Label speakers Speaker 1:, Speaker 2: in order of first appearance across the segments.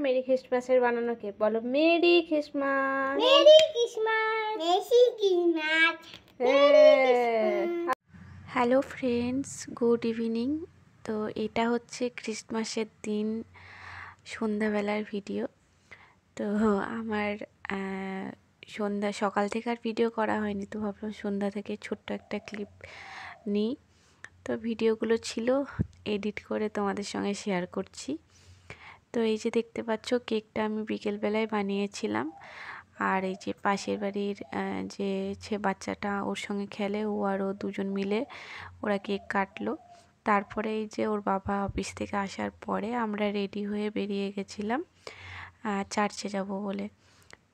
Speaker 1: Mary ক্রিসমাসের বানানো cake. বলো merry Christmas.
Speaker 2: Merry Christmas. Merry Christmas.
Speaker 3: Hello friends, good evening. তো এটা হচ্ছে ক্রিসমাসের দিন সন্ধ্যাবেলার ভিডিও। তো আমার সকাল থেকে আর ভিডিও করা হয়নি, তো ভাবলাম সন্ধ্যা থেকে ছোট্ট একটা ক্লিপ নিই। তো ভিডিওগুলো ছিল, এডিট করে তোমাদের সঙ্গে শেয়ার করছি। তো এই যে দেখতে পাচ্ছ, কেকটা আমি বিকেলবেলায় বানিয়েছিলাম। আর এই যে পাশের বাড়ির যে বাচ্চাটা ওর সঙ্গে খেলে, ও আর ও দুজন মিলে ওরা কেক কাটলো। তারপরে এই যে ওর বাবা অফিস থেকে আসার পরে আমরা রেডি হয়ে বেরিয়ে গেছিলাম চার্চে যাব বলে।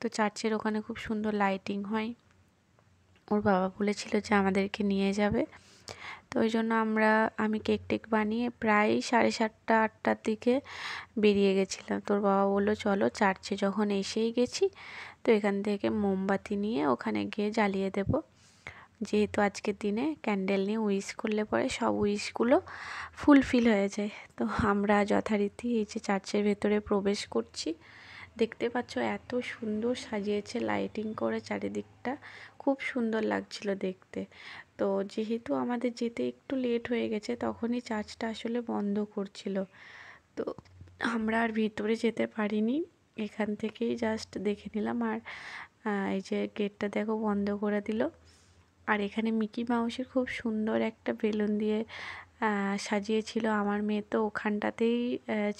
Speaker 3: তো চার্চের ওখানে খুব সুন্দর লাইটিং হয়, ওর বাবা বলেছিল যে আমাদেরকে নিয়ে যাবে। তো ওই জন্য আমি কেক টেক বানিয়ে প্রায় 7:30-8টার দিকে বেরিয়ে গেছিলাম। তোর বাবা বললো চলো, চার্চে যখন এসেই গেছি তো এখান থেকে মোমবাতি নিয়ে ওখানে গিয়ে জ্বালিয়ে দেব, যেহেতু আজকের দিনে ক্যান্ডেল নিয়ে উইশ করলে পরে সব উইশগুলো ফুলফিল হয়ে যায়। তো আমরা যথারীতি এই যে চার্চের ভেতরে প্রবেশ করছি। দেখতে পাচ্ছ এত সুন্দর সাজিয়েছে লাইটিং করে চারিদিকটা, খুব সুন্দর লাগছিল দেখতে। তো যেহেতু আমাদের যেতে একটু লেট হয়ে গেছে, তখনই চার্চটা আসলে বন্ধ করছিল, তো আমরা আর ভিতরে যেতে পারিনি, এখান থেকেই জাস্ট দেখে নিলাম। আর এই যে গেটটা দেখো বন্ধ করে দিল। আর এখানে মিকি মাউসের খুব সুন্দর একটা বেলুন দিয়ে সাজিয়েছিল। আমার মেয়ে তো ওখানটাতেই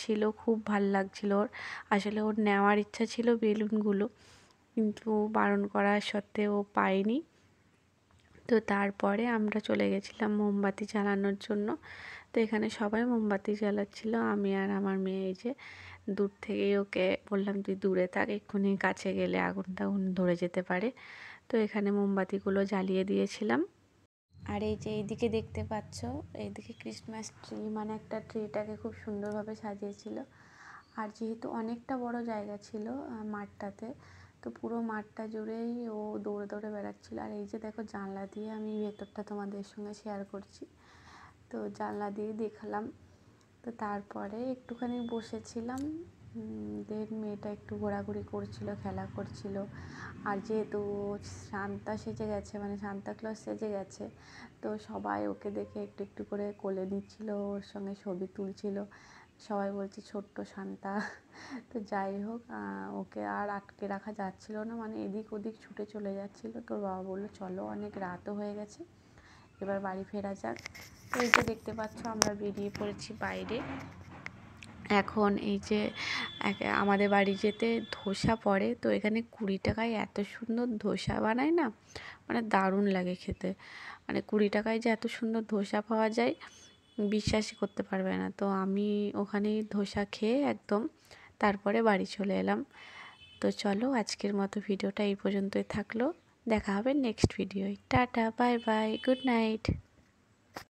Speaker 3: ছিল, খুব ভাল লাগছিল ওর। আসলে ওর নেওয়ার ইচ্ছা ছিল বেলুনগুলো, কিন্তু বারণ করার সত্ত্বেও ও পায়নি। তো তারপরে আমরা চলে গেছিলাম মোমবাতি জ্বালানোর জন্য। তো এখানে সবাই মোমবাতি জ্বালাচ্ছিল, আমি আর আমার মেয়ে এই যে দূর থেকেই ওকে বললাম তুই দূরে থাক, এক্ষুনি কাছে গেলে আগুনটা ধরে যেতে পারে। তো এখানে মোমবাতিগুলো জ্বালিয়ে দিয়েছিলাম। আর এই যে এইদিকে দেখতে পাচ্ছ, এইদিকে ক্রিসমাস ট্রি, মানে একটা ট্রিটাকে খুব সুন্দরভাবে সাজিয়েছিল। আর যেহেতু অনেকটা বড় জায়গা ছিল মাঠটাতে, তো পুরো মাঠটা জুড়েই ও দৌড়ে দৌড়ে বেড়াচ্ছিলো। আর এই যে দেখো, জানলা দিয়ে আমি ভেতরটা তোমাদের সঙ্গে শেয়ার করছি। তো জানলা দিয়ে দেখলাম। তো তারপরে একটুখানি বসেছিলাম, দেন মেয়েটা একটু ঘোরাঘুরি করছিল, খেলা করছিল। আর যেহেতু সান্তা সেজে গেছে, মানে সান্তা ক্লজ সেজে গেছে, তো সবাই ওকে দেখে একটু একটু করে কোলে নিচ্ছিল, ওর সঙ্গে ছবি তুলছিল। সবাই বলছে ছোট্ট সান্তা। তো যাই হোক, ওকে আর আটকে রাখা যাচ্ছিল না, মানে এদিক ওদিক ছুটে চলে যাচ্ছিল। তোর বাবা বললো চলো, অনেক রাতও হয়ে গেছে, এবার বাড়ি ফেরা যাক। তো এই যে দেখতে পাচ্ছ, আমরা বেরিয়ে পড়েছি বাইরে। এখন এই যে আমাদের বাড়ি যেতে ধোসা পড়ে, তো এখানে 20 টাকায় এত সুন্দর ধোসা বানায় না, মানে দারুণ লাগে খেতে। মানে 20 টাকায় যে এত সুন্দর ধোসা পাওয়া যায় বিশ্বাসই করতে পারবে না। তো আমি ওখানেই ধোসা খেয়ে একদম তারপরে বাড়ি চলে এলাম। তো চলো, আজকের মতো ভিডিওটা এই পর্যন্তই থাকলো, দেখা হবে নেক্সট ভিডিওয়। Tata, bye bye, good night.